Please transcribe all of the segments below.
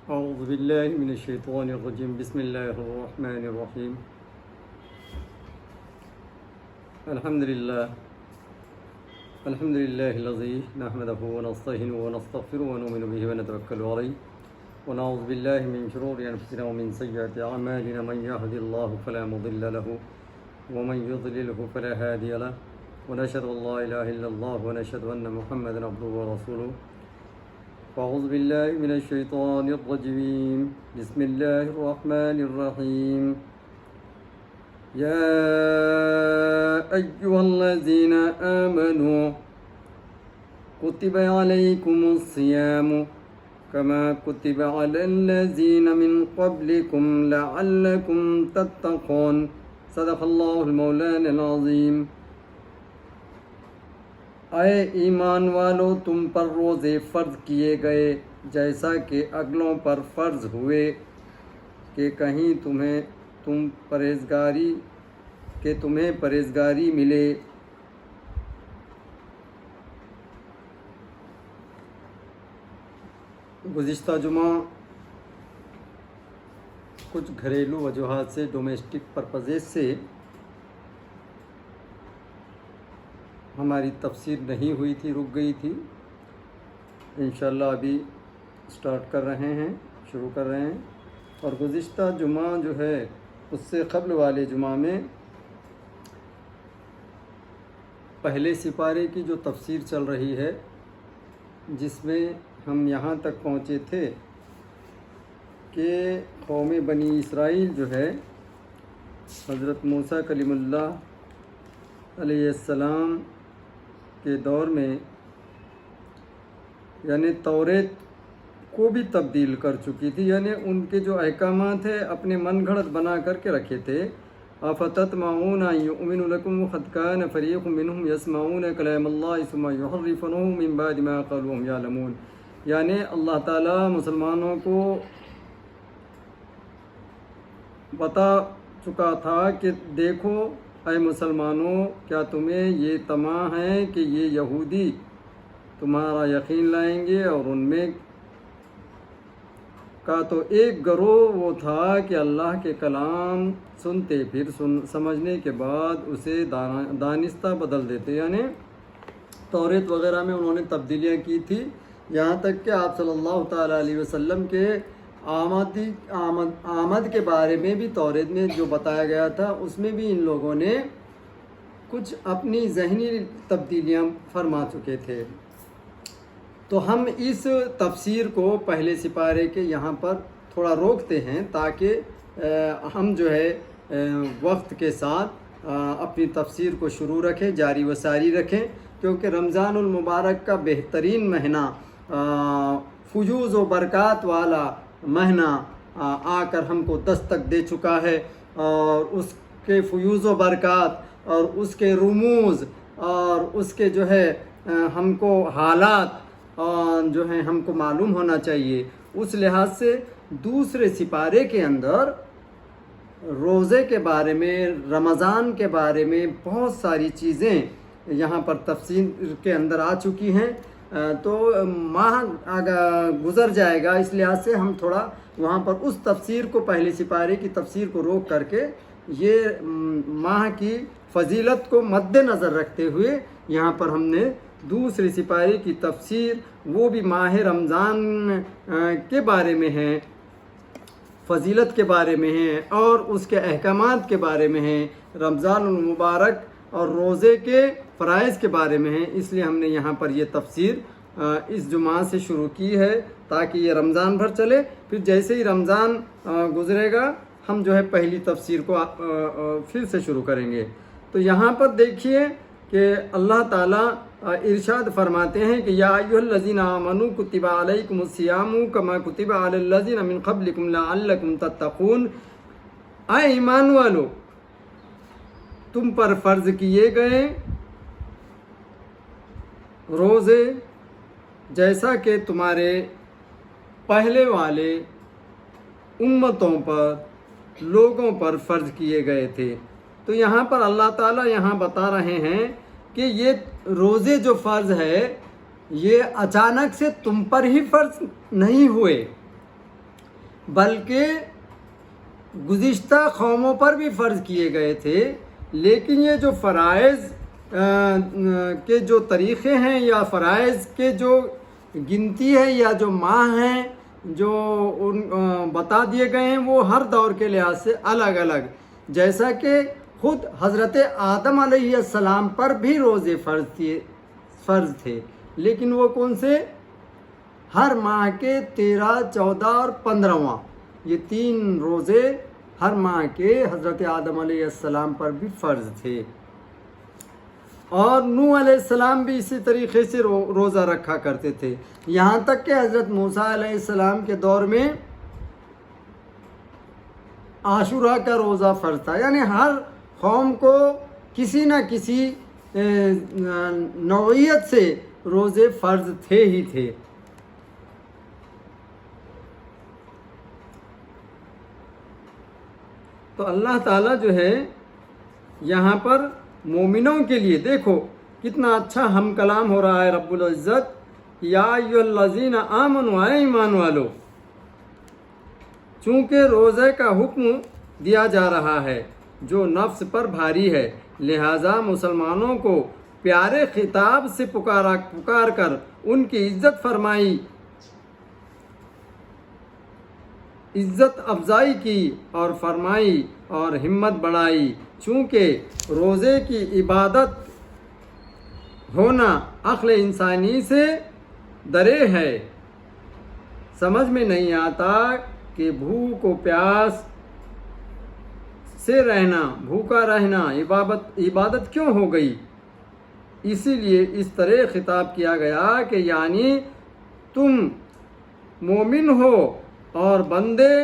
أعوذ بالله من الشيطان الرجيم بسم الله الرحمن الرحيم الحمد لله الذي نحمده ونستعينه ونستغفره ونؤمن به ونتوكل عليه ونعوذ بالله من شرور أنفسنا ومن سيئات أعمالنا من يهد الله فلا مضل له ومن يضلله فلا هادي له ونشهد أن لا إله إلا الله ونشهد أن محمدا عبده ورسوله أعوذ بالله من الشيطان الرجيم بسم الله الرحمن الرحيم يا أيها الذين آمنوا كتب عليكم الصيام كما كتب على الذين من قبلكم لعلكم تتقون صدق الله المولانا العظيم اے ایمان والو تم پر روزے فرض کیے گئے جیسا کہ اگلوں پر فرض ہوئے کہ کہیں تمہیں پرہیزگاری ملے۔ گزشتہ جمعہ کچھ گھریلو وجوہات سے ڈومیسٹک پرپزز سے ہماری تفسیر نہیں ہوئی تھی، رک گئی تھی۔ انشاءاللہ ابھی شروع کر رہے ہیں اور گزشتہ جمعہ جو ہے اس سے قبل والے جمعہ میں پہلے سپارے کی جو تفسیر چل رہی ہے، جس میں ہم یہاں تک پہنچے تھے کہ قوم بنی اسرائیل جو ہے حضرت موسیٰ کلیم اللہ علیہ السلام کے دور میں یعنی توریت کو بھی تبدیل کر چکی تھی، یعنی ان کے جو احکامات ہیں اپنے من گھڑت بنا کر کے رکھے تھے۔ افتطمعون ان یؤمنوا لکم وقد کان فریق منهم یسمعون کلام اللہ ثم یحرفونه من بعد ما قالوا هم یعلمون، یعنی اللہ تعالیٰ مسلمانوں کو بتا چکا تھا کہ دیکھو اے مسلمانوں، کیا تمہیں یہ طمع ہے کہ یہ یہودی تمہارا یقین لائیں گے؟ اور ان میں کا تو ایک گروہ وہ تھا کہ اللہ کے کلام سنتے پھر سمجھنے کے بعد اسے دانستہ بدل دیتے، یعنی توریت وغیرہ میں انہوں نے تبدیلیاں کی تھی، یہاں تک کہ آپ صلی اللہ تعالیٰ علیہ وسلم کے آمد کے بارے میں بھی توریت میں جو بتایا گیا تھا اس میں بھی ان لوگوں نے کچھ اپنی ذہنی تبدیلیاں فرما چکے تھے۔ تو ہم اس تفسیر کو پہلے سپارے کے یہاں پر تھوڑا روکتے ہیں تاکہ ہم جو ہے وقت کے ساتھ اپنی تفسیر کو شروع رکھیں، جاری و ساری رکھیں، کیونکہ رمضان المبارک کا بہترین مہینہ، فیوز و برکات والا مہینہ آ کر ہم کو دستک دے چکا ہے، اور اس کے فیوز و برکات اور اس کے رموز اور اس کے جو ہے ہم کو حالات جو ہیں ہم کو معلوم ہونا چاہیے۔ اس لحاظ سے دوسرے سپارے کے اندر روزے کے بارے میں، رمضان کے بارے میں بہت ساری چیزیں یہاں پر تفصیل کے اندر آ چکی ہیں، تو ماہ گزر جائے گا، اس لحاظ سے ہم تھوڑا وہاں پر اس تفسیر کو، پہلے سپارے کی تفسیر کو روک کر کے یہ ماہ کی فضیلت کو مد نظر رکھتے ہوئے یہاں پر ہم نے دوسرے سپارے کی تفسیر، وہ بھی ماہ رمضان کے بارے میں ہے، فضیلت کے بارے میں ہے اور اس کے احکامات کے بارے میں ہے، رمضان المبارک اور روزے کے فرائض کے بارے میں ہیں، اس لیے ہم نے یہاں پر یہ تفسیر اس جمعہ سے شروع کی ہے تاکہ یہ رمضان بھر چلے۔ پھر جیسے ہی رمضان گزرے گا ہم جو ہے پہلی تفسیر کو پھر سے شروع کریں گے۔ تو یہاں پر دیکھیے کہ اللہ تعالیٰ ارشاد فرماتے ہیں کہ یا ایھا الذین آمنوا کتب علیکم الصیام کما کتب علی الذین من قبلکم لعلکم تتقون، اے ایمان والو تم پر فرض کیے گئے روزے جیسا کہ تمہارے پہلے والے امتوں پر، لوگوں پر فرض کیے گئے تھے۔ تو یہاں پر اللہ تعالیٰ یہاں بتا رہے ہیں کہ یہ روزے جو فرض ہے یہ اچانک سے تم پر ہی فرض نہیں ہوئے، بلکہ گزشتہ قوموں پر بھی فرض کیے گئے تھے، لیکن یہ جو فرائض کے جو طریقے ہیں یا فرائض کے جو گنتی ہے یا جو ماہ ہیں جو بتا دیے گئے ہیں وہ ہر دور کے لحاظ سے الگ الگ، جیسا کہ خود حضرت آدم علیہ السلام پر بھی روزے فرض تھے، لیکن وہ کون سے؟ ہر ماہ کے 13، 14 اور 15واں، یہ 3 روزے ہر ماہ کے حضرت آدم علیہ السلام پر بھی فرض تھے۔ اور نوح علیہ السلام بھی اسی طریقے سے روزہ رکھا کرتے تھے، یہاں تک کہ حضرت موسیٰ علیہ السلام کے دور میں عاشوراء کا روزہ فرض تھا۔ یعنی ہر قوم کو کسی نہ کسی نوعیت سے روزے فرض تھے ہی تھے۔ تو اللہ تعالیٰ جو ہے یہاں پر مومنوں کے لیے دیکھو کتنا اچھا ہم کلام ہو رہا ہے رب العزت، یا ایھا الذین آمنوا، اے ایمان والو، چونکہ روزے کا حکم دیا جا رہا ہے جو نفس پر بھاری ہے، لہذا مسلمانوں کو پیارے خطاب سے پکار کر ان کی عزت افزائی کی اور فرمائی اور ہمت بڑھائی، چونکہ روزے کی عبادت ہونا عقل انسانی سے درے ہے۔ سمجھ میں نہیں آتا کہ بھوک و پیاس سے رہنا، بھوکا رہنا عبادت کیوں ہو گئی؟ اسی لیے اس طرح خطاب کیا گیا کہ یعنی تم مومن ہو اور بندے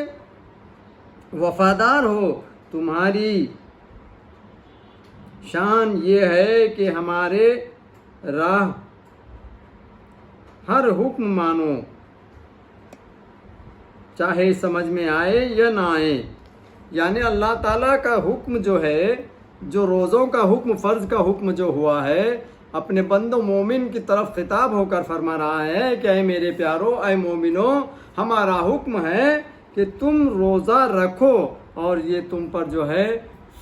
وفادار ہو، تمہاری شان یہ ہے کہ ہمارے راہ ہر حکم مانو، چاہے سمجھ میں آئے یا نہ آئے۔ یعنی اللہ تعالیٰ کا حکم جو ہے، جو روزوں کا حکم، فرض کا حکم جو ہوا ہے، اپنے بندوں مومن کی طرف خطاب ہو کر فرما رہا ہے کہ اے میرے پیارو، اے مومنو، ہمارا حکم ہے کہ تم روزہ رکھو، اور یہ تم پر جو ہے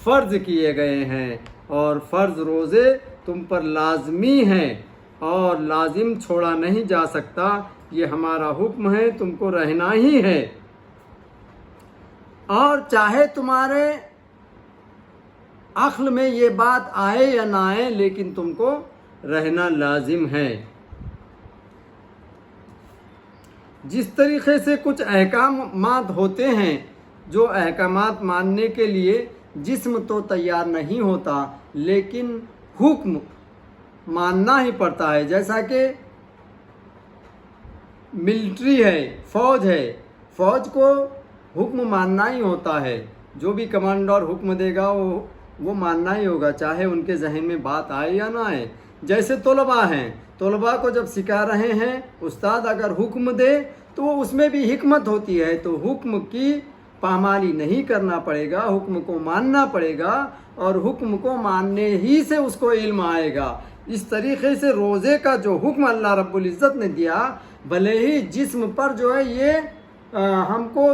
فرض کیے گئے ہیں، اور فرض روزے تم پر لازمی ہیں اور لازم چھوڑا نہیں جا سکتا، یہ ہمارا حکم ہے، تم کو رہنا ہی ہے، اور چاہے تمہارے عقل میں یہ بات آئے یا نہ آئے لیکن تم کو رہنا لازم ہے۔ جس طریقے سے کچھ احکامات ہوتے ہیں جو احکامات ماننے کے لیے جسم تو تیار نہیں ہوتا لیکن حکم ماننا ہی پڑتا ہے، جیسا کہ ملٹری ہے، فوج کو حکم ماننا ہی ہوتا ہے، جو بھی کمانڈر حکم دے گا وہ ماننا ہی ہوگا، چاہے ان کے ذہن میں بات آئے یا نہ آئے۔ جیسے طلباء ہیں، طلباء کو جب سکھا رہے ہیں، استاد اگر حکم دے تو اس میں بھی حکمت ہوتی ہے، تو حکم کی پامالی نہیں کرنا پڑے گا، حکم کو ماننا پڑے گا، اور حکم کو ماننے ہی سے اس کو علم آئے گا۔ اس طریقے سے روزے کا جو حکم اللہ رب العزت نے دیا، بھلے ہی جسم پر جو ہے یہ ہم کو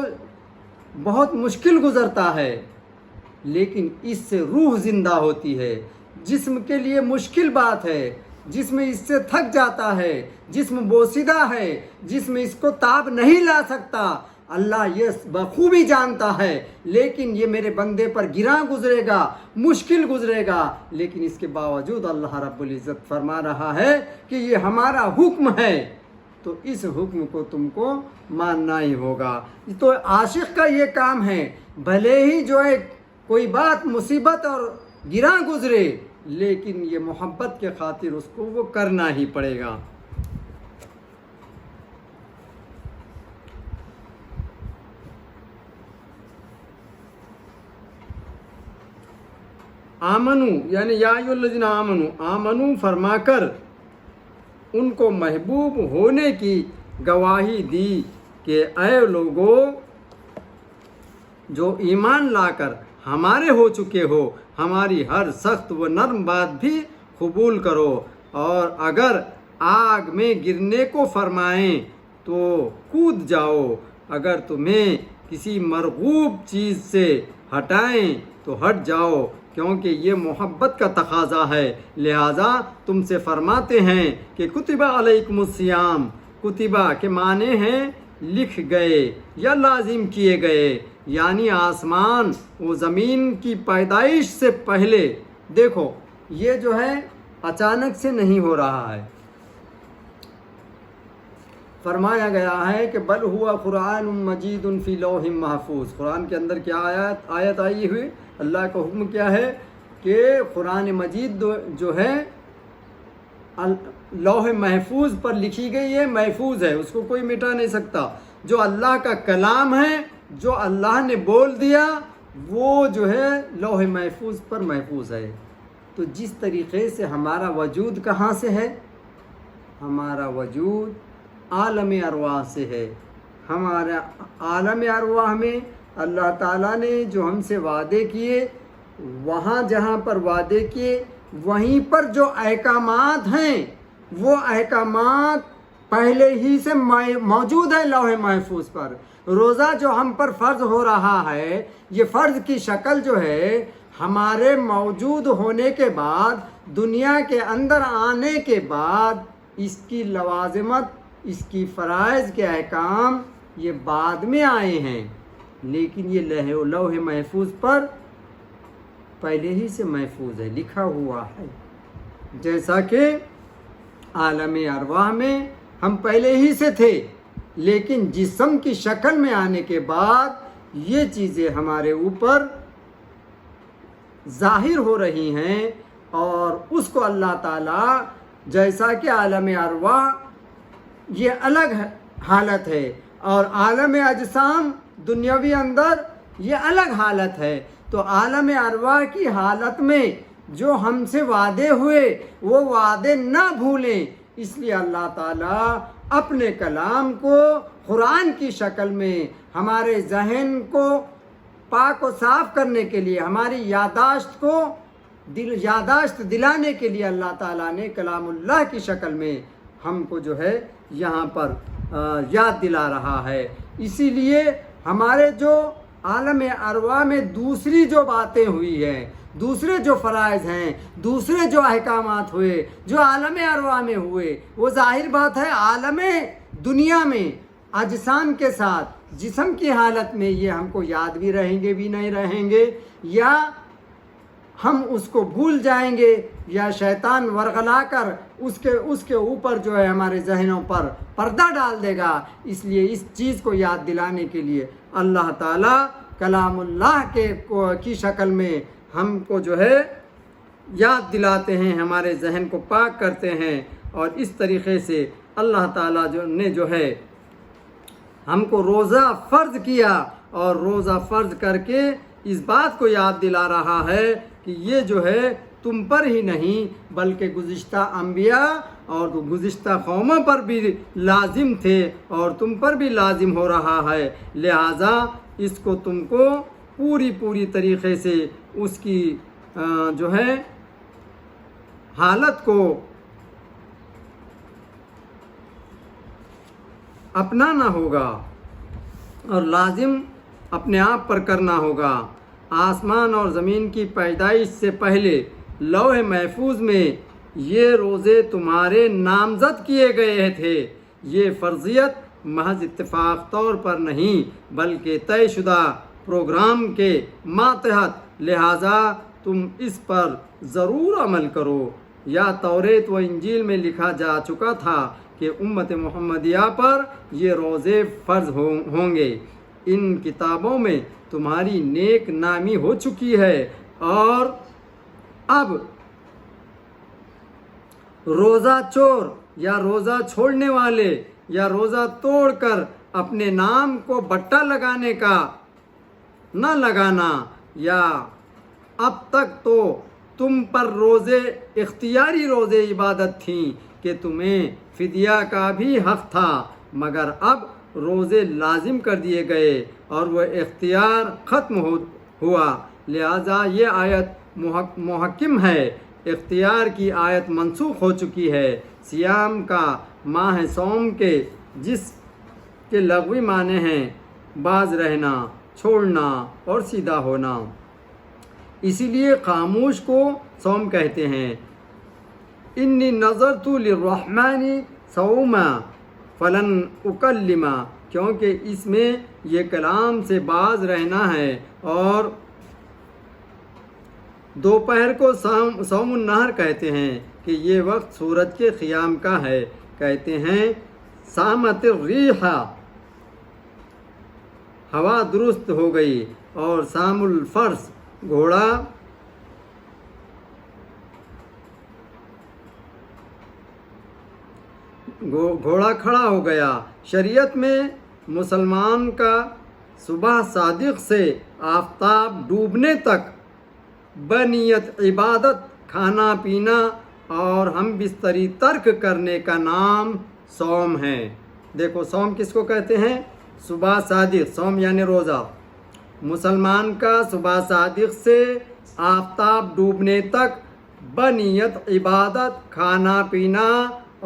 بہت مشکل گزرتا ہے، لیکن اس سے روح زندہ ہوتی ہے۔ جسم کے لیے مشکل بات ہے، جسم اس سے تھک جاتا ہے، جسم بوسیدہ ہے، جسم اس کو تاب نہیں لا سکتا، اللہ یہ بخوبی جانتا ہے، لیکن یہ میرے بندے پر گراں گزرے گا، مشکل گزرے گا، لیکن اس کے باوجود اللہ رب العزت فرما رہا ہے کہ یہ ہمارا حکم ہے، تو اس حکم کو تم کو ماننا ہی ہوگا۔ تو عاشق کا یہ کام ہے، بھلے ہی جو ہے کوئی بات مصیبت اور گراں گزرے، لیکن یہ محبت کے خاطر اس کو وہ کرنا ہی پڑے گا۔ آمنو یعنی یا ایھا الذین آمنو فرما کر ان کو محبوب ہونے کی گواہی دی کہ اے لوگو جو ایمان لا کر ہمارے ہو چکے ہو، ہماری ہر سخت و نرم بات بھی قبول کرو، اور اگر آگ میں گرنے کو فرمائیں تو کود جاؤ، اگر تمہیں کسی مرغوب چیز سے ہٹائیں تو ہٹ جاؤ، کیونکہ یہ محبت کا تقاضا ہے، لہٰذا تم سے فرماتے ہیں کہ کتب علیکم الصیام، کتبہ کے معنی ہیں لکھ گئے یا لازم کیے گئے، یعنی آسمان و زمین کی پیدائش سے پہلے، دیکھو یہ جو ہے اچانک سے نہیں ہو رہا ہے، فرمایا گیا ہے کہ بل ہوا قرآن مجید فی لوح محفوظ۔ قرآن کے اندر کیا آیت آئی ہوئی، اللہ کا حکم کیا ہے کہ قرآن مجید جو ہے لوح محفوظ پر لکھی گئی ہے، محفوظ ہے، اس کو کوئی مٹا نہیں سکتا۔ جو اللہ کا کلام ہے، جو اللہ نے بول دیا، وہ جو ہے لوح محفوظ پر محفوظ ہے۔ تو جس طریقے سے ہمارا وجود کہاں سے ہے؟ ہمارا وجود عالم ارواح سے ہے۔ ہمارا عالم ارواح میں اللہ تعالیٰ نے جو ہم سے وعدے کیے، وہاں جہاں پر وعدے کیے وہیں پر جو احکامات ہیں، وہ احکامات پہلے ہی سے موجود ہے لوح محفوظ پر۔ روزہ جو ہم پر فرض ہو رہا ہے، یہ فرض کی شکل جو ہے ہمارے موجود ہونے کے بعد، دنیا کے اندر آنے کے بعد، اس کی لوازمت، اس کی فرائض کے احکام یہ بعد میں آئے ہیں، لیکن یہ لوح محفوظ پر پہلے ہی سے محفوظ ہے، لکھا ہوا ہے۔ جیسا کہ عالم ارواح میں ہم پہلے ہی سے تھے، لیکن جسم کی شکل میں آنے کے بعد یہ چیزیں ہمارے اوپر ظاہر ہو رہی ہیں، اور اس کو اللہ تعالیٰ، جیسا کہ عالم ارواح یہ الگ حالت ہے اور عالم اجسام دنیاوی اندر یہ الگ حالت ہے، تو عالم ارواح کی حالت میں جو ہم سے وعدے ہوئے وہ وعدے نہ بھولیں، اس لیے اللہ تعالیٰ اپنے کلام کو قرآن کی شکل میں ہمارے ذہن کو پاک و صاف کرنے کے لیے، ہماری یادداشت دلانے کے لیے اللہ تعالیٰ نے کلام اللہ کی شکل میں ہم کو جو ہے یہاں پر یاد دلا رہا ہے۔ اسی لیے ہمارے جو عالم ارواح میں دوسری جو باتیں ہوئی ہیں، دوسرے جو فرائض ہیں، دوسرے جو احکامات ہوئے جو عالم ارواح میں ہوئے، وہ ظاہر بات ہے عالم دنیا میں اجسام کے ساتھ جسم کی حالت میں یہ ہم کو یاد بھی رہیں گے بھی نہیں رہیں گے، یا ہم اس کو بھول جائیں گے، یا شیطان ورغلا کر اس کے اوپر جو ہے ہمارے ذہنوں پر پردہ ڈال دے گا۔ اس لیے اس چیز کو یاد دلانے کے لیے اللہ تعالیٰ کلام اللہ کی شکل میں ہم کو جو ہے یاد دلاتے ہیں، ہمارے ذہن کو پاک کرتے ہیں، اور اس طریقے سے اللہ تعالیٰ نے جو ہے ہم کو روزہ فرض کیا، اور روزہ فرض کر کے اس بات کو یاد دلا رہا ہے کہ یہ جو ہے تم پر ہی نہیں بلکہ گزشتہ انبیاء اور گزشتہ قوموں پر بھی لازم تھے، اور تم پر بھی لازم ہو رہا ہے، لہٰذا اس کو تم کو پوری طریقے سے اس کی جو ہے حالت کو اپنانا ہوگا اور لازم اپنے آپ پر کرنا ہوگا۔ آسمان اور زمین کی پیدائش سے پہلے لوح محفوظ میں یہ روزے تمہارے نامزد کیے گئے تھے۔ یہ فرضیت محض اتفاق طور پر نہیں بلکہ طے شدہ پروگرام کے ماتحت، لہٰذا تم اس پر ضرور عمل کرو۔ یا توریت و انجیل میں لکھا جا چکا تھا کہ امت محمدیہ پر یہ روزے فرض ہوں گے۔ ان کتابوں میں تمہاری نیک نامی ہو چکی ہے، اور اب روزہ چور یا روزہ چھوڑنے والے یا روزہ توڑ کر اپنے نام کو بٹا لگانے کا نہ لگانا، یا اب تک تو تم پر روزے اختیاری روزے عبادت تھیں کہ تمہیں فدیہ کا بھی حق تھا، مگر اب روزے لازم کر دیے گئے اور وہ اختیار ختم ہوا، لہذا یہ آیت محکم ہے۔ اختیار کی آیت منسوخ ہو چکی ہے۔ سیام کا ماہ سوم کے جس کے لغوی معنی ہیں باز رہنا، چھوڑنا اور سیدھا ہونا۔ اسی لیے خاموش کو صوم کہتے ہیں۔ انی نظرت للرحمن صوما فلن اکلم، کیونکہ اس میں یہ کلام سے باز رہنا ہے۔ اور دوپہر کو صوم النہر کہتے ہیں کہ یہ وقت سورج کے قیام کا ہے۔ کہتے ہیں سامت الریح، ہوا درست ہو گئی، اور سام الفرس، گھوڑا کھڑا ہو گیا۔ شریعت میں مسلمان کا صبح صادق سے آفتاب ڈوبنے تک بنیت عبادت، کھانا پینا اور ہم بستری ترک کرنے کا نام صوم ہے۔ دیکھو صوم کس کو کہتے ہیں؟ صبح صادق، صوم یعنی روزہ۔ مسلمان کا صبح صادق سے آفتاب ڈوبنے تک بنیت عبادت، کھانا پینا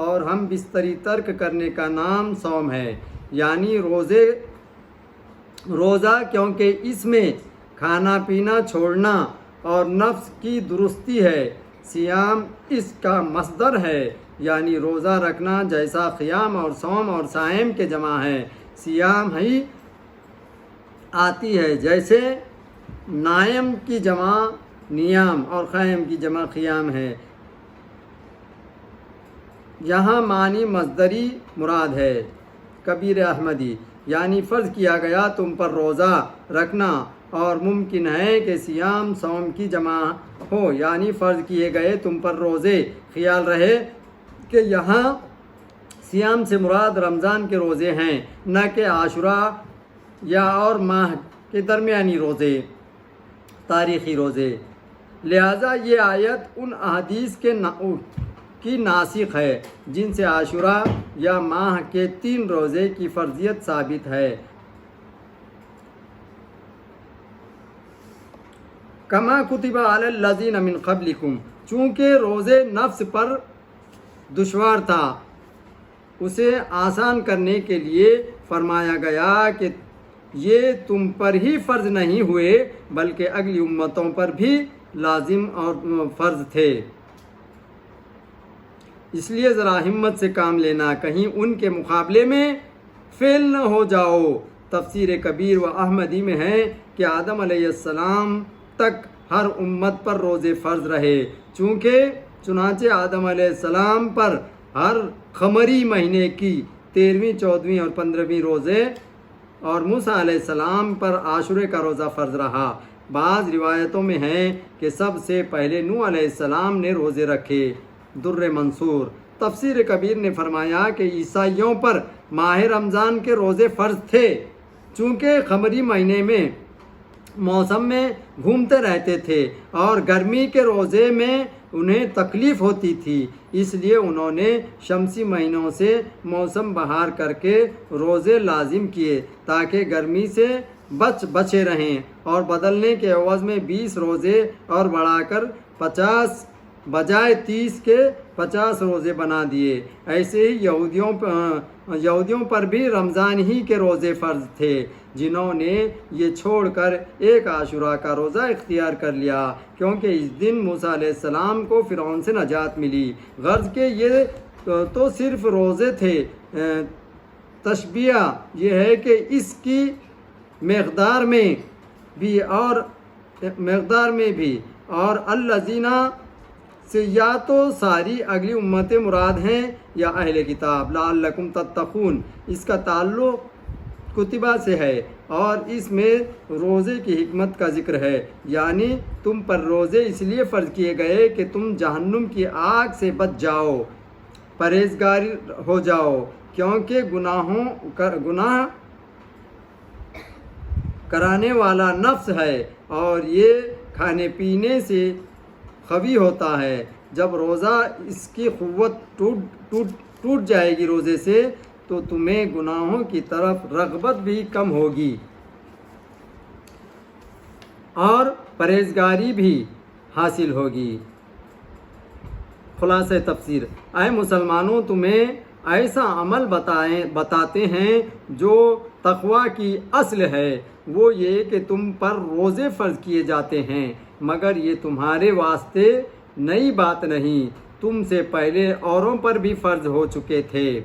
اور ہم بستری ترک کرنے کا نام صوم ہے، یعنی روزہ، کیونکہ اس میں کھانا پینا چھوڑنا اور نفس کی درستی ہے۔ سیام اس کا مصدر ہے، یعنی روزہ رکھنا، جیسا قیام اور صوم اور صائم کے جمع ہے، سیام ہی آتی ہے۔ جیسے نائم کی جمع نیام اور قائم کی جمع قیام ہے۔ یہاں معنی مصدری مراد ہے۔ کبیر احمدی، یعنی فرض کیا گیا تم پر روزہ رکھنا، اور ممکن ہے کہ سیام صوم کی جمع ہو، یعنی فرض کیے گئے تم پر روزے۔ خیال رہے کہ یہاں سیام سے مراد رمضان کے روزے ہیں، نہ کہ عاشوراء یا اور ماہ کے درمیانی روزے، تاریخی روزے۔ لہٰذا یہ آیت ان احادیث کی ناسخ ہے جن سے عاشوراء یا ماہ کے 3 روزے کی فرضیت ثابت ہے۔ کما کتب علی الذین من قبلکم، چونکہ روزے نفس پر دشوار تھا، اسے آسان کرنے کے لیے فرمایا گیا کہ یہ تم پر ہی فرض نہیں ہوئے بلکہ اگلی امتوں پر بھی لازم اور فرض تھے۔ اس لیے ذرا ہمت سے کام لینا، کہیں ان کے مقابلے میں فیل نہ ہو جاؤ۔ تفسیر کبیر و احمدی میں ہے کہ آدم علیہ السلام تک ہر امت پر روزے فرض رہے، چنانچہ آدم علیہ السلام پر ہر قمری مہینے کی 13ویں، 14ویں اور 15ویں روزے، اور موسیٰ علیہ السلام پر عاشورے کا روزہ فرض رہا۔ بعض روایتوں میں ہے کہ سب سے پہلے نوح علیہ السلام نے روزے رکھے۔ در منصور، تفسیر کبیر نے فرمایا کہ عیسائیوں پر ماہ رمضان کے روزے فرض تھے، چونکہ قمری مہینے میں موسم میں گھومتے رہتے تھے اور گرمی کے روزے میں انہیں تکلیف ہوتی تھی، اس لیے انہوں نے شمسی مہینوں سے موسم بہار کر کے روزے لازم کیے تاکہ گرمی سے بچے رہیں، اور بدلنے کے عوض میں 20 روزے اور بڑھا کر 50 بجائے 30 کے 50 روزے بنا دیے۔ ایسے ہی یہودیوں پر بھی رمضان ہی کے روزے فرض تھے، جنہوں نے یہ چھوڑ کر ایک عاشوراء کا روزہ اختیار کر لیا، کیونکہ اس دن موسیٰ علیہ السلام کو فرعون سے نجات ملی۔ غرض کہ یہ تو صرف روزے تھے، تشبیہ یہ ہے کہ اس کی مقدار میں بھی اور الذین سے یا تو ساری اگلی امتیں مراد ہیں یا اہل کتاب۔ لعلکم تتقون، اس کا تعلق کتبہ سے ہے اور اس میں روزے کی حکمت کا ذکر ہے، یعنی تم پر روزے اس لیے فرض کیے گئے کہ تم جہنم کی آگ سے بچ جاؤ، پرہیزگار ہو جاؤ، کیونکہ گناہ کرانے والا نفس ہے اور یہ کھانے پینے سے قوی ہوتا ہے۔ جب روزہ اس کی قوت ٹوٹ جائے گی روزے سے، تو تمہیں گناہوں کی طرف رغبت بھی کم ہوگی اور پرہیزگاری بھی حاصل ہوگی۔ خلاصہ تفسیر، اے مسلمانوں، تمہیں ایسا عمل بتاتے ہیں جو تقوی کی اصل ہے، وہ یہ کہ تم پر روزے فرض کیے جاتے ہیں، مگر یہ تمہارے واسطے نئی بات نہیں، تم سے پہلے اوروں پر بھی فرض ہو چکے تھے،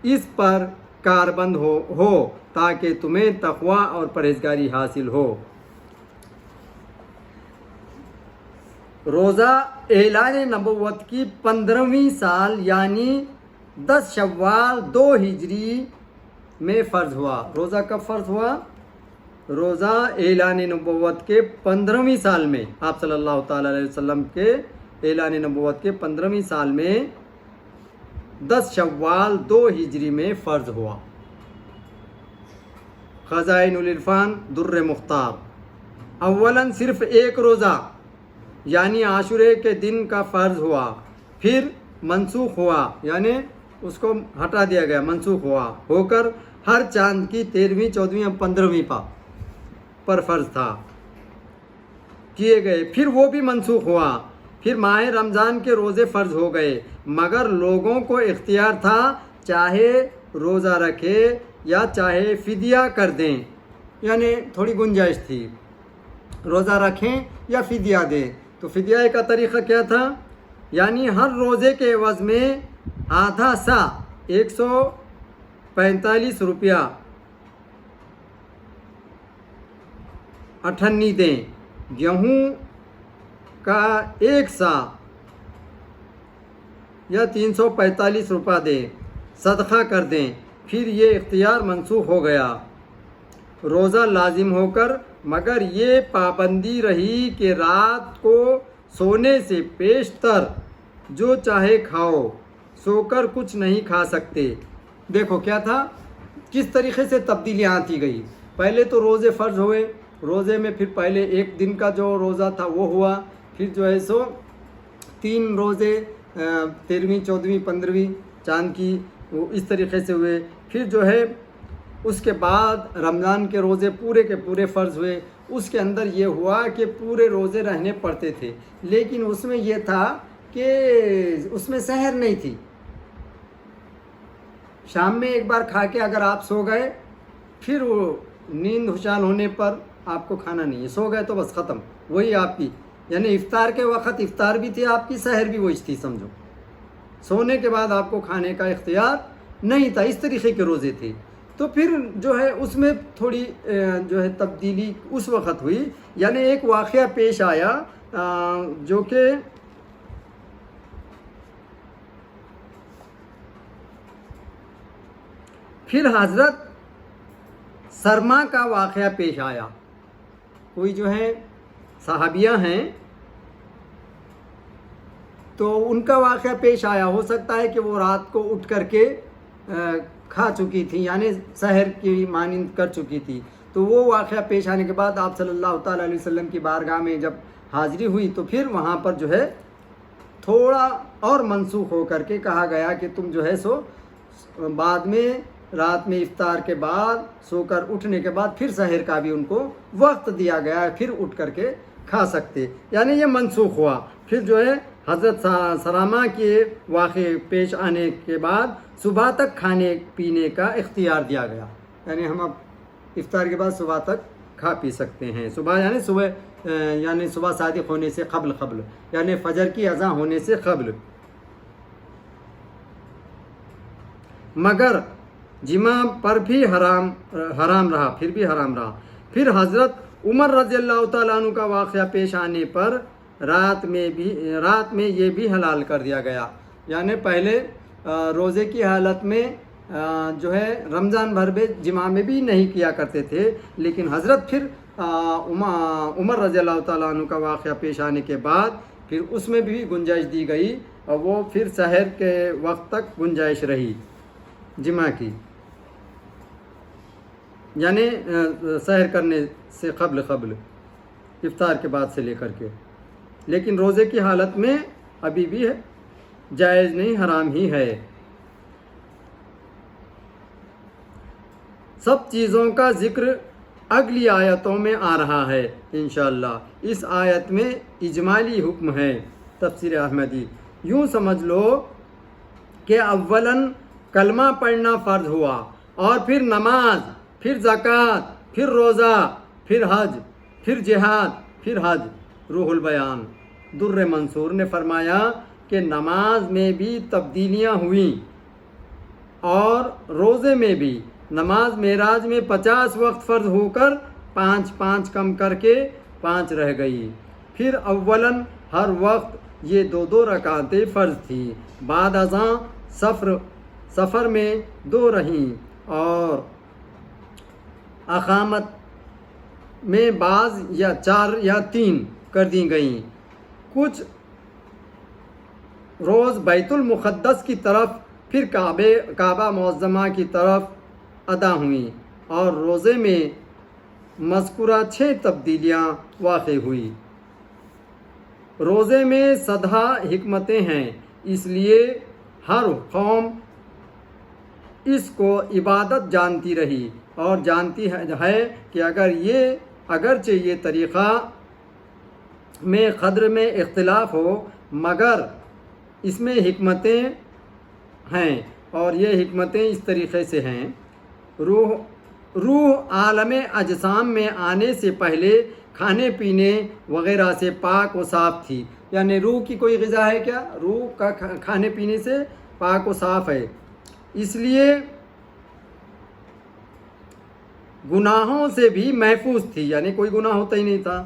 اس پر کاربند ہو تاکہ تمہیں تقوی اور پرہیزگاری حاصل ہو۔ روزہ اعلان نبوت کی 15ویں سال یعنی 10 شوال 2 ہجری میں فرض ہوا۔ روزہ کب فرض ہوا؟ روزہ اعلان نبوت کے 15ویں سال میں، آپ صلی اللہ تعالیٰ علیہ وسلم کے اعلان نبوت کے 15ویں سال میں 10 شوال 2 ہجری میں فرض ہوا۔ خزائن العرفان در مختار۔ اولاً صرف ایک روزہ یعنی عاشورے کے دن کا فرض ہوا، پھر منسوخ ہوا، یعنی اس کو ہٹا دیا گیا، منسوخ ہو کر ہر چاند کی 13ویں 14ویں اور 15ویں پر فرض تھا کیے گئے، پھر وہ بھی منسوخ ہوا، پھر ماہ رمضان کے روزے فرض ہو گئے، مگر لوگوں کو اختیار تھا چاہے روزہ رکھے یا چاہے فدیہ کر دیں، یعنی تھوڑی گنجائش تھی، روزہ رکھیں یا فدیہ دیں۔ تو فدیہ کا طریقہ کیا تھا؟ یعنی ہر روزے کے عوض میں آدھا سا 145 روپیہ اٹھنی دیں، گیہوں کا 1 سا یا 345 روپیہ دیں، صدقہ کر دیں۔ پھر یہ اختیار منسوخ ہو گیا، روزہ لازم ہو کر، مگر یہ پابندی رہی کہ رات کو سونے سے پیشتر جو چاہے کھاؤ، سو کر کچھ نہیں کھا سکتے۔ دیکھو کیا تھا، کس طریقے سے تبدیلیاں آتی گئی۔ پہلے تو روزے فرض ہوئے، روزے میں پھر پہلے ایک دن کا جو روزہ تھا وہ ہوا، پھر جو ہے سو 3 روزے 13ویں 14ویں 15ویں چاند کی، وہ اس طریقے سے ہوئے۔ پھر جو ہے اس کے بعد رمضان کے روزے پورے کے پورے فرض ہوئے۔ اس کے اندر یہ ہوا کہ پورے روزے رہنے پڑتے تھے، لیکن اس میں یہ تھا کہ اس میں سحر نہیں تھی۔ شام میں ایک بار کھا کے اگر آپ سو گئے، پھر وہ نیند ہوشال ہونے پر آپ کو کھانا نہیں ہے، سو گئے تو بس ختم، وہی آپ کی، یعنی افطار کے وقت افطار بھی تھی آپ کی، سحر بھی وہی تھی، سمجھو سونے کے بعد آپ کو کھانے کا اختیار نہیں تھا، اس طریقے کے روزے تھے۔ تو پھر جو ہے اس میں تھوڑی جو ہے تبدیلی اس وقت ہوئی، یعنی ایک واقعہ پیش آیا جو کہ پھر حضرت سرما کا واقعہ پیش آیا۔ کوئی جو ہے صحابیہ ہیں تو ان کا واقعہ پیش آیا، ہو سکتا ہے کہ وہ رات کو اٹھ کر کے کھا چکی تھی، یعنی سحر کی مانند کر چکی تھی۔ تو وہ واقعہ پیش آنے کے بعد آپ صلی اللہ تعالیٰ علیہ وسلم کی بارگاہ میں جب حاضری ہوئی تو پھر وہاں پر جو ہے تھوڑا اور منسوخ ہو کر کے کہا گیا کہ تم جو ہے سو بعد میں رات میں افطار کے بعد سو کر اٹھنے کے بعد پھر سحر کا بھی ان کو وقت دیا گیا ہے، پھر اٹھ کر کے کھا سکتے، یعنی یہ منسوخ ہوا۔ پھر جو ہے حضرت سرما کے واقعے پیش آنے کے بعد صبح تک کھانے پینے کا اختیار دیا گیا، یعنی ہم اب افطار کے بعد صبح تک کھا پی سکتے ہیں۔ صبح یعنی صبح صادق ہونے سے قبل یعنی فجر کی اذان ہونے سے قبل، مگر جماع پر بھی حرام رہا، پھر بھی حرام رہا۔ پھر حضرت عمر رضی اللہ تعالیٰ عنہ کا واقعہ پیش آنے پر رات میں یہ بھی حلال کر دیا گیا، یعنی پہلے روزے کی حالت میں جو ہے رمضان بھر میں جماع میں بھی نہیں کیا کرتے تھے، لیکن حضرت پھر عمر رضی اللہ تعالیٰ عنہ کا واقعہ پیش آنے کے بعد پھر اس میں بھی گنجائش دی گئی، اور وہ پھر سحر کے وقت تک گنجائش رہی جماع کی، یعنی سحر کرنے سے قبل افطار کے بعد سے لے کر کے، لیکن روزے کی حالت میں ابھی بھی ہے، جائز نہیں، حرام ہی ہے۔ سب چیزوں کا ذکر اگلی آیتوں میں آ رہا ہے انشاءاللہ۔ اس آیت میں اجمالی حکم ہے، تفسیر احمدی۔ یوں سمجھ لو کہ اولاً کلمہ پڑھنا فرض ہوا، اور پھر نماز، پھر زکوٰۃ، پھر روزہ، پھر حج، پھر جہاد، پھر حج۔ روح البیان در منصور نے فرمایا کہ نماز میں بھی تبدیلیاں ہوئیں اور روزے میں بھی۔ نماز معراج میں 50 وقت فرض ہو کر 5 کم کر کے 5 رہ گئی۔ پھر اولاً ہر وقت یہ 2 رکعتیں فرض تھیں، بعد ازاں سفر میں 2 رہیں، اور اقامت میں بعض یا 4 یا 3 کر دی گئیں۔ کچھ روز بیت المقدس کی طرف، پھر کعبہ معظمہ کی طرف ادا ہوئیں، اور روزے میں مذکورہ 6 تبدیلیاں واقع ہوئی۔ روزے میں 100 حکمتیں ہیں، اس لیے ہر قوم اس کو عبادت جانتی رہی اور جانتی ہے کہ اگرچہ یہ طریقہ میں قدر میں اختلاف ہو، مگر اس میں حکمتیں ہیں، اور یہ حکمتیں اس طریقے سے ہیں۔ روح عالم اجسام میں آنے سے پہلے کھانے پینے وغیرہ سے پاک و صاف تھی۔ یعنی روح کی کوئی غذا ہے کیا؟ روح کا کھانے پینے سے پاک و صاف ہے، اس لیے گناہوں سے بھی محفوظ تھی، یعنی کوئی گناہ ہوتا ہی نہیں تھا۔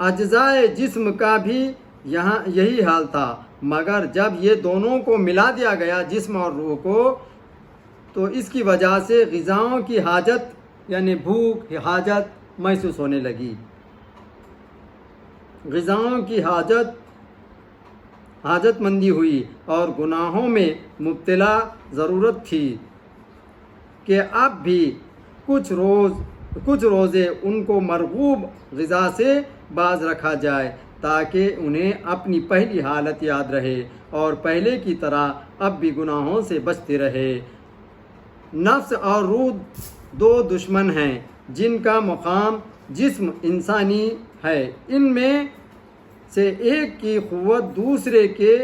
اجزائے جسم کا بھی یہاں یہی حال تھا، مگر جب یہ دونوں کو ملا دیا گیا، جسم اور روح کو، تو اس کی وجہ سے غذاؤں کی حاجت، یعنی بھوک حاجت محسوس ہونے لگی۔ غذاؤں کی حاجت مندی ہوئی، اور گناہوں میں مبتلا ضرورت تھی کہ اب بھی کچھ روزے ان کو مرغوب غذا سے باز رکھا جائے، تاکہ انہیں اپنی پہلی حالت یاد رہے اور پہلے کی طرح اب بھی گناہوں سے بچتے رہے۔ نفس اور روح 2 دشمن ہیں جن کا مقام جسم انسانی ہے، ان میں سے ایک کی قوت دوسرے کے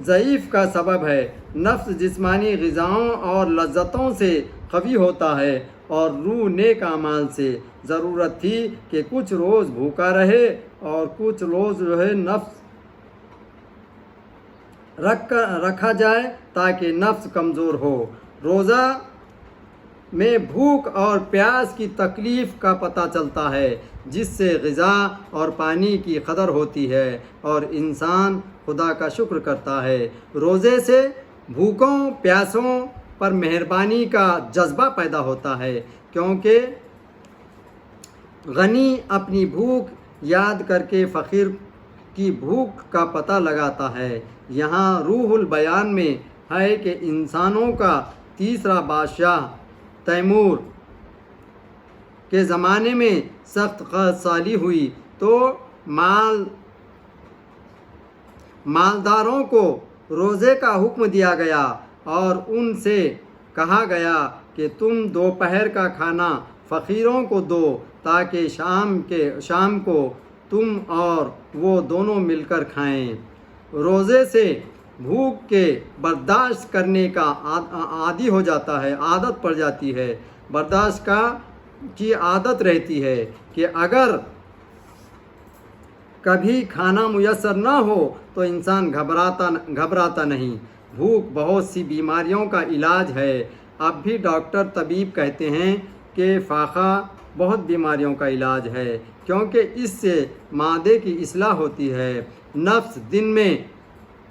ضعیف کا سبب ہے۔ نفس جسمانی غذاؤں اور لذتوں سے قوی ہوتا ہے، اور روح نیک اعمال سے۔ ضرورت تھی کہ کچھ روز بھوکا رہے اور کچھ روز نفس رکھا جائے تاکہ نفس کمزور ہو۔ روزہ میں بھوک اور پیاس کی تکلیف کا پتہ چلتا ہے، جس سے غذا اور پانی کی قدر ہوتی ہے اور انسان خدا کا شکر کرتا ہے۔ روزے سے بھوکوں پیاسوں پر مہربانی کا جذبہ پیدا ہوتا ہے، کیونکہ غنی اپنی بھوک یاد کر کے فقیر کی بھوک کا پتہ لگاتا ہے۔ یہاں روح البیان میں ہے کہ انسانوں کا تیسرا بادشاہ تیمور کے زمانے میں سخت قحط سالی ہوئی، تو مالداروں کو روزے کا حکم دیا گیا اور ان سے کہا گیا کہ تم دوپہر کا کھانا فقیروں کو دو، تاکہ شام کو تم اور وہ دونوں مل کر کھائیں۔ روزے سے بھوک کے برداشت کرنے کا عادی ہو جاتا ہے، عادت پڑ جاتی ہے، برداشت کی عادت رہتی ہے کہ اگر کبھی کھانا میسر نہ ہو تو انسان گھبراتا نہیں۔ بھوک بہت سی بیماریوں کا علاج ہے۔ اب بھی ڈاکٹر طبیب کہتے ہیں کہ فاقہ بہت بیماریوں کا علاج ہے، کیونکہ اس سے معدے کی اصلاح ہوتی ہے۔ نفس دن میں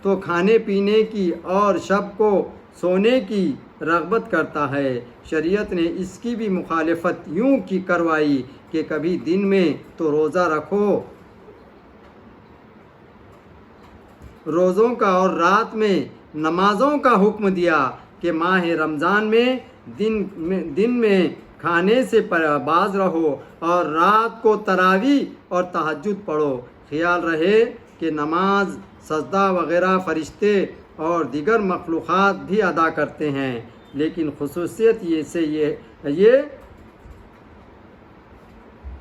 تو کھانے پینے کی اور شب کو سونے کی رغبت کرتا ہے۔ شریعت نے اس کی بھی مخالفت یوں کی کروائی کہ کبھی دن میں تو روزہ رکھو، روزوں کا، اور رات میں نمازوں کا حکم دیا کہ ماہ رمضان میں دن میں کھانے سے باز رہو اور رات کو تراویح اور تہجد پڑھو۔ خیال رہے کہ نماز، سجدہ وغیرہ فرشتے اور دیگر مخلوقات بھی ادا کرتے ہیں، لیکن خصوصیت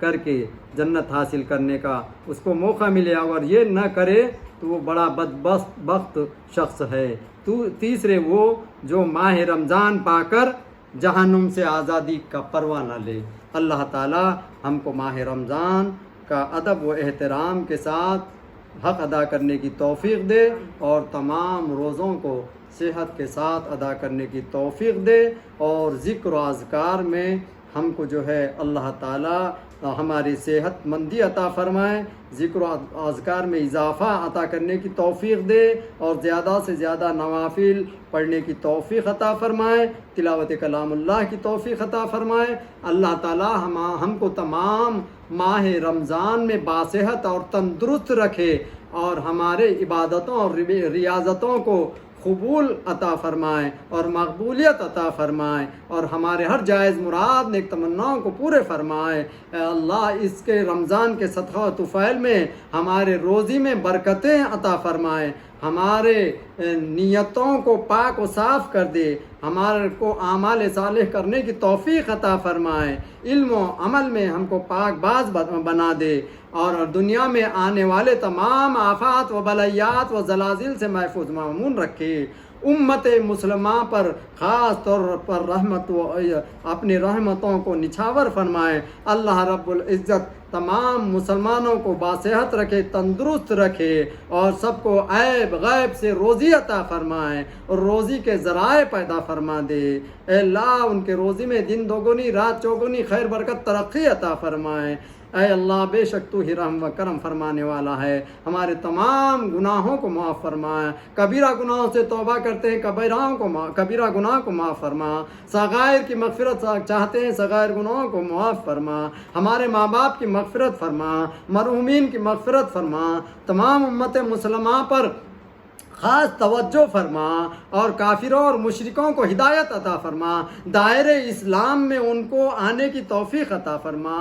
کر کے جنت حاصل کرنے کا اس کو موقع ملے، اور یہ نہ کرے تو وہ بڑا بدبخت شخص ہے۔ تیسرے وہ جو ماہ رمضان پا کر جہنم سے آزادی کا پرواہ نہ لے۔ اللہ تعالی ہم کو ماہ رمضان کا ادب و احترام کے ساتھ حق ادا کرنے کی توفیق دے، اور تمام روزوں کو صحت کے ساتھ ادا کرنے کی توفیق دے، اور ذکر و اذکار میں ہم کو جو ہے اللہ تعالی ہماری صحت مندی عطا فرمائے، ذکر و اذکار میں اضافہ عطا کرنے کی توفیق دے، اور زیادہ سے زیادہ نوافل پڑھنے کی توفیق عطا فرمائے، تلاوت کلام اللہ کی توفیق عطا فرمائے۔ اللہ تعالی ہم کو تمام ماہ رمضان میں باصحت اور تندرست رکھے، اور ہمارے عبادتوں اور ریاضتوں کو قبول عطا فرمائے اور مقبولیت عطا فرمائے، اور ہمارے ہر جائز مراد نیک تمناؤں کو پورے فرمائے۔ اے اللہ اس کے رمضان کے صدقہ و طفیل میں ہمارے روزی میں برکتیں عطا فرمائے، ہمارے نیتوں کو پاک و صاف کر دے، ہمارے کو اعمال صالح کرنے کی توفیق عطا فرمائے، علم و عمل میں ہم کو پاک باز بنا دے، اور دنیا میں آنے والے تمام آفات و بلیات و زلازل سے محفوظ مامون رکھے۔ امت مسلمہ پر خاص طور پر رحمت و اپنی رحمتوں کو نچھاور فرمائے۔ اللہ رب العزت تمام مسلمانوں کو باصحت رکھے، تندرست رکھے، اور سب کو عیب غیب سے روزی عطا فرمائے، اور روزی کے ذرائع پیدا فرما دے۔ اے اللہ ان کے روزی میں دن دوگنی رات چوگنی خیر برکت ترقی عطا فرمائے۔ اے اللہ بے شک تو ہی رحم و کرم فرمانے والا ہے، ہمارے تمام گناہوں کو معاف فرمائے، کبیرہ گناہوں سے توبہ کرتے ہیں، کبیرہ گناہ کو معاف فرما، صغائر کی مغفرت چاہتے ہیں، صغائر گناہوں کو معاف فرما، ہمارے ماں باپ کی مغفرت فرما، مرحومین کی مغفرت فرما، تمام امت مسلمہ پر خاص توجہ فرما، اور کافروں اور مشرکوں کو ہدایت عطا فرما، دائرہ اسلام میں ان کو آنے کی توفیق عطا فرما،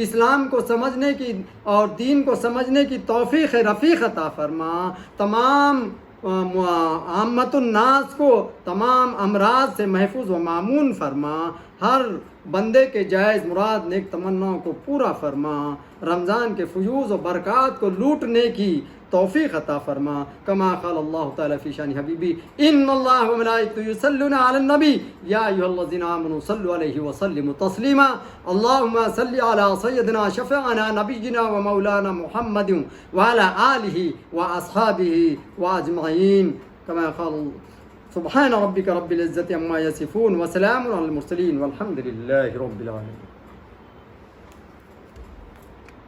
اسلام کو سمجھنے کی اور دین کو سمجھنے کی توفیق رفیق عطا فرما، تمام عامت الناس کو تمام امراض سے محفوظ و مامون فرما، ہر بندے کے جائز مراد نیک تمناؤں کو پورا فرما، رمضان کے فیوز و برکات کو لوٹنے کی توفیق عطا فرما، کما قال اللہ تعالی فی شان حبیبی ان اللہ و ملائکتہ یصلون علی النبی یا ایھا الذین آمنوا صلوا علیہ وسلموا تسلیما، اللہم صل علی سیدنا شفیعنا نبینا و مولانا محمد وعلی آلہ و اصحابہ و اجمعین، کما قال سبحان ربک رب العزة عما یصفون وسلام علی المرسلین والحمد للہ رب العالمین۔